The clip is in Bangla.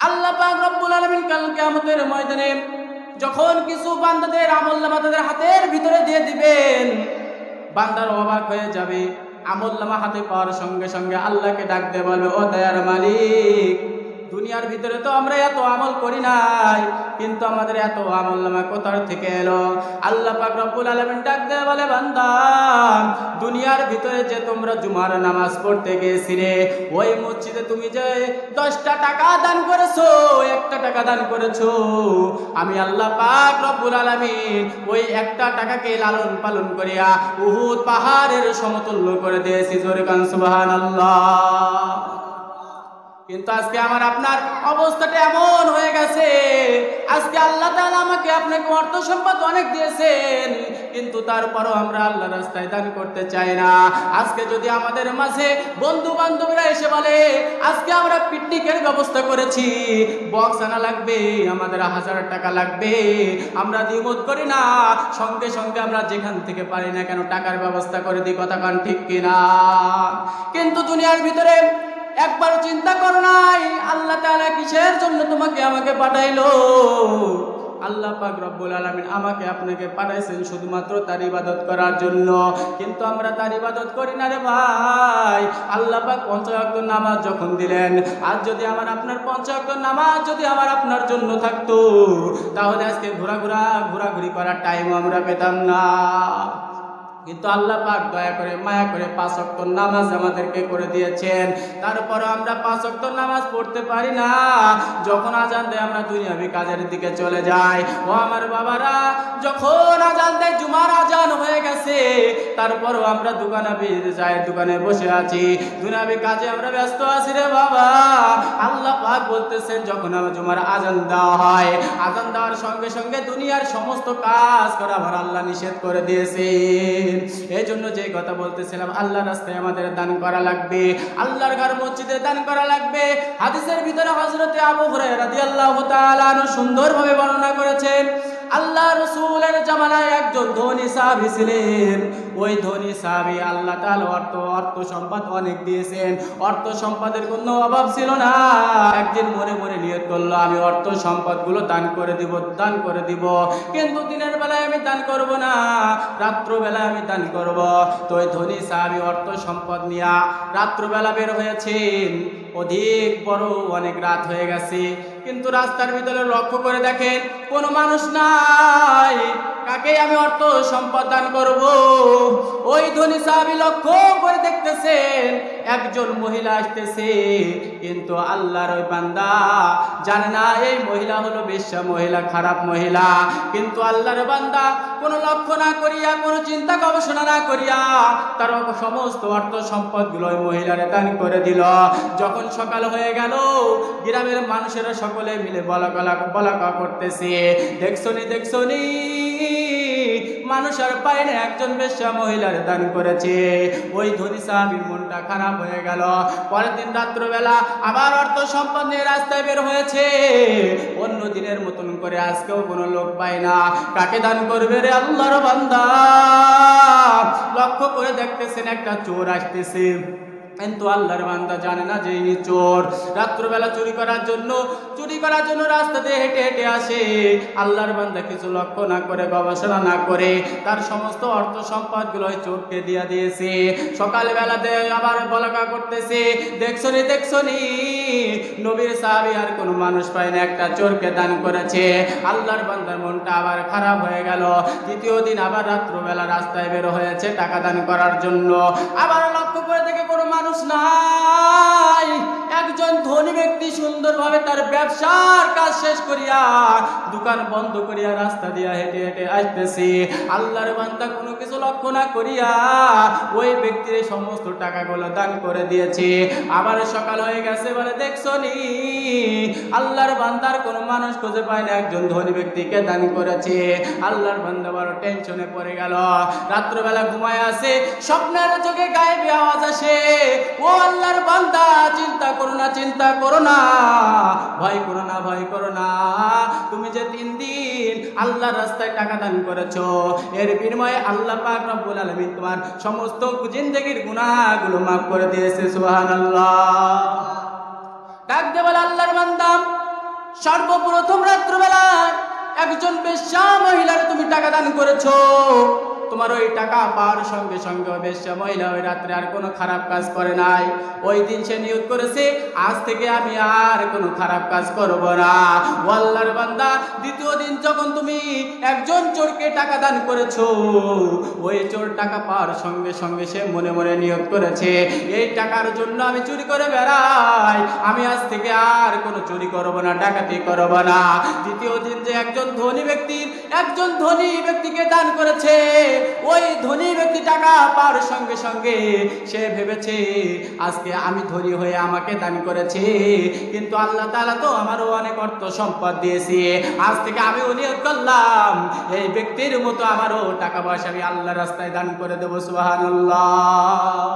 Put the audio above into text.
আল্লাহ পাক রব্বুল আলামিন কাল কিয়ামতের ময়দানে যখন কিছু বান্দাদের আমলনামা তাদের হাতের ভিতরে দিয়ে দিবেন, বান্দার অবাক হয়ে যাবে। আমলনামা হাতে পাওয়ার সঙ্গে সঙ্গে আল্লাহকে ডাক দিয়ে বলবে, ও দয়ার মালিক, দুনিয়ার ভিতরে তো আমরা এত আমল করি নাই, কিন্তু আমাদের এত আমলনামা কোথার থেকে এলো? আল্লাহ পাক রব্বুল আলামিন ডাক দিয়ে বলে, বান্দা, দুনিয়ার ভিতরে যে তোমরা জুমার নামাজ পড়তে গিয়েছিলে, ওই মসজিদে তুমি যে 10টা টাকা দান করেছো, 1টা টাকা দান করেছো, আমি আল্লাহ পাক রব্বুল আলামিন ওই 1টা টাকাকে লালন পালন করিয়া উহুদ পাহাড়ের সমতুল্য করে দিয়েছি। জোরে কান সুবহানাল্লাহ। কিন্তু আজকে আমার আপনার অবস্থাটা এমন হয়ে গেছে, আজকে আল্লাহ তাআলা আমাকে আপনাকে অর্থ সম্পদ অনেক দিয়েছেন, কিন্তু তারপরও আমরা আল্লাহর রাস্তায় দান করতে চাই না। আজকে যদি আমাদের মাঝে বন্ধু বান্ধবীরা এসে বলে, আজকে আমরা পিকনিকের ব্যবস্থা করেছি, বক্স আনা লাগবে, আমাদের 1000 টাকা লাগবে, আমরা দ্বিমত করি না, সঙ্গে সঙ্গে আমরা যেখান থেকে পারি না কেন টাকার ব্যবস্থা করে দিই। কথা কান ঠিক কিনা? কিন্তু দুনিয়ার ভিতরে একবার চিন্তা করো নাই আল্লাহ তাআলা কিসের জন্য তোমাকে আমাকে পাঠাইলো? আল্লাহ পাক রব্বুল আলামিন আমাকে আপনাকে পাঠাইছেন শুধুমাত্র তার ইবাদত করার জন্য, কিন্তু আমরা তার ইবাদত করি না রে ভাই। আল্লাহ পাক 5 ওয়াক্ত নামাজ যখন দিলেন, আজ যদি আমার আপনার 5 ওয়াক্ত নামাজ যদি আমার আপনার জন্য থাকতো, তাহলে আজকে ঘোরাঘুরি করার টাইম আমরা পেতাম না। কিন্তু আল্লাহ পাক দয়া করে মায়া করে 5 ওয়াক্ত নামাজ আমাদেরকে করে দিয়েছেন, তারপরে আমরা 5 ওয়াক্ত নামাজ পড়তে পারি না। যখন আজান দেয় আমরা দুনিয়াবি কাজের দিকে চলে যাই। ও আমার বাবারা, যখন আজান দেয়, জুমার আজান হয়ে গেছে, তারপরও আমরা দোকানে বসে আছি, দুনিয়াবি কাজে আমরা ব্যস্ত আছি রে বাবা। আল্লাহ পাক বলতেছেন, যখন আমার জুমার আজান দেওয়া হয়, আজান দেওয়ার সঙ্গে সঙ্গে দুনিয়ার সমস্ত কাজ করা আমার আল্লাহ নিষেধ করে দিয়েছে। এই জন্য যে কথা বলতেছিলাম, আল্লাহর রাস্তায় আমাদের দান করা লাগবে, আল্লাহর ঘর মসজিদে দান করা লাগবে। হাদিসের ভিতরে হযরতে আবু হুরায়রা রাদিয়াল্লাহু তাআলা আনহু সুন্দরভাবে বর্ণনা করেছেন, আল্লাহ রাসূলের জামানায় একজন ধনী সাহাবী ছিলেন। ওই ধনী সাহাবী আল্লাহ তাআলা অর্থ সম্পদ অনেক দিয়েছেন, অর্থ সম্পদের কোনো অভাব ছিল না। একদিন মনে মনে নিয়ত করলো, আমি অর্থ সম্পদগুলো দান করে দিব, কিন্তু দিনের বেলায় আমি দান করব না, রাত্রবেলায় আমি দান করব। তো ওই ধনী সাহাবী অর্থ সম্পদ নিয়ে রাত্রবেলা বের হয়েছেন। অধিক বড় অনেক রাত হয়ে গেছে, কিন্তু রাস্তার ভিতরে লক্ষ্য করে দেখেন কোনো মানুষ নাই। কাকে আমি অর্থ সম্পদ দান করব? ওই ধনী সাহাবী লক্ষ্য করে দেখতেছেন একজন মহিলা আসতেছে, কিন্তু আল্লাহর ওই বান্দা জানে না এই মহিলা হলো বেশ্যা মহিলা, খারাপ মহিলা। কিন্তু আল্লাহর বান্দা কোনো লক্ষ্য না করিয়া, কোনো চিন্তা গবেষণা না করিয়া তার সমস্ত অর্থ সম্পদগুলো ওই মহিলারে দান করে দিল। যখন সকাল হয়ে গেল, গ্রামের মানুষেরা সকলে মিলে বলা করতেছে, দেখছনি মানুষ আর পায় না, একজন বেশ্যা মহিলার দান করেছে। ওই ধনী সাহাবীর মনটা খারাপ হয়ে গেল। পরের দিন রাত্রবেলা আবার অর্থ সম্পদ নিয়ে রাস্তায় বের হয়েছে। অন্য দিনের মতন করে আজকেও কোনো লোক পায় না। কাকে দান করবে রে আল্লাহর বান্দা? লক্ষ্য করে দেখতেছেন একটা চোর আসতেছে, কিন্তু আল্লাহর বান্দা জানে না যে ইনি চোর। রাত্রবেলা চুরি করার জন্য রাস্তা দিয়ে হেঁটে হেঁটে আসে। আল্লাহর বান্দা কিছু লক্ষ্য না করে, গবেষণা না করে তার সমস্ত অর্থ সম্পদগুলো চোরকে দিয়ে দিয়েছে। সকালবেলাতে আবার বলাকা করতেছে, দেখছনি নবীর সাহাবী আর কোনো মানুষ পায় না, একটা চোরকে দান করেছে। আল্লাহর বান্দার মনটা আবার খারাপ হয়ে গেল। দ্বিতীয় দিন আবার রাত্রবেলা রাস্তায় বের হয়েছে টাকা দান করার জন্য। আবার লক্ষ্য করে দেখে কোনো মানুষ নাই। একজন ধনী ব্যক্তি সুন্দরভাবে তার ব্যবসার কাজ শেষ করিয়া, দোকান বন্ধ করিয়া রাস্তা দিয়া হেঁটে হেঁটে আসতেছে। আল্লাহর বান্দা কোনো কিছু লক্ষ্য না করিয়া ওই ব্যক্তির সমস্ত টাকাগুলো দান করে দিয়েছে। আবার সকাল হয়ে গেছে, বলে দেখছনি আল্লাহর বান্দার কোনো মানুষ খুঁজে পায় না, একজন ধনী ব্যক্তিকে দান করেছে। আল্লাহর বান্দা বড় টেনশনে পড়ে গেল। রাত্রবেলা ঘুমায় আছে, স্বপ্নের চোখে গায়েবী আওয়াজ আসে, ও আল্লাহর বান্দা, চিন্তা করো না, ভয় করো না, তুমি যে 3 দিন আল্লাহর রাস্তায় টাকা দান করেছো, এর বিনিময়ে আল্লাহ পাক রব্বুল আলামিন তোমার সমস্ত জিন্দেগীর গুনাহগুলো মাফ করে দিয়েছে। সুবহানাল্লাহ। ডাক দে বলে, আল্লাহর বান্দা সর্বপ্রথম রাত্রবেলা একজন বেশ্যা মহিলার তুমি টাকা দান করেছো, তোমার ওই টাকা পাওয়ার সঙ্গে সঙ্গে ওই বেশ্যা মহিলা ওই রাত্রে আর কোনো খারাপ কাজ করে নাই। ওই দিন সে নিয়ত করেছে আজ থেকে আমি আর কোনো খারাপ কাজ করব না। ও আল্লাহর বান্দা, দ্বিতীয় দিন যখন তুমি একজন চোরকে টাকা দান করেছো, ওই চোর টাকা পাওয়ার সঙ্গে সঙ্গে সে মনে মনে নিয়ত করেছে এই টাকার জন্য আমি চুরি করে বেড়াই, আমি আজ থেকে আর কোনো চুরি করব না, ডাকাতি করব না। দ্বিতীয় দিন যে একজন ধনী ব্যক্তিকে দান করেছে, ওই ধনী ব্যক্তি টাকা পাওয়ার সঙ্গে সঙ্গে সে ভেবেছে আজকে আমি ধনী হয়ে আমাকে দান করেছে, কিন্তু আল্লাহ তাআলা তো আমারও অনেক অর্থ সম্পদ দিয়েছে, আজ থেকে আমি নিয়ত করলাম এই ব্যক্তির মতো আমারও টাকা পয়সা আমি আল্লাহর রাস্তায় দান করে দেব। সুবহানাল্লাহ।